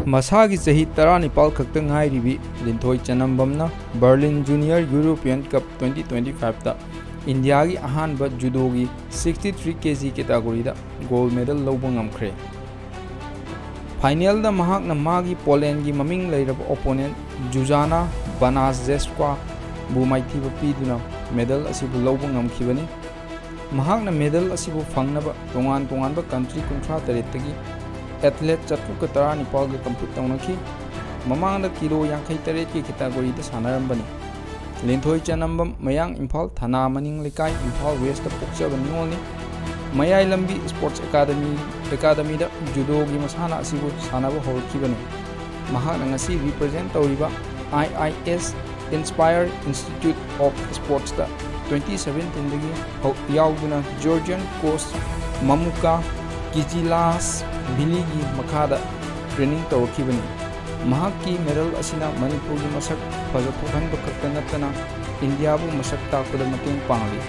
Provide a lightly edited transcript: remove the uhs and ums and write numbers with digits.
Masagi chahi 19 khakta ngairibi Linthoi Chanambamna Berlin Junior European Cup 2025 ta India gi ahanba judo gi 63 kg category da gold medal lawba ngamkhre. Final da mahakna magi Poland gi maming leirab opponent Zuzana Banaszewska bu maithiba piduna medal asibu lawba ngamkhibani. Mahakna medal asibu fangnaba tongan ba country kunthra taretagi athlete Chatuka Tara Nepal ga compete taunaki mamangda kilo 53 ki category da sanarambani. Linthoi Chanambam Mayang Imphal Thana Maning Lekai Imphal West da pokchaba ningolni Mayai Lambi Sports Academy da judo gi masana asibu sanaba horkibani. Mahakna ngasi represent tawriba IIS Inspired Institute of Sports da 2017 dagi yauduna Georgian coach Mamuka Kijilas Biligi Makada training tawakibani. Mahaki medal asina Manipur gi masak fazatokhan bakakta natana India bu masak takpada mating pangli.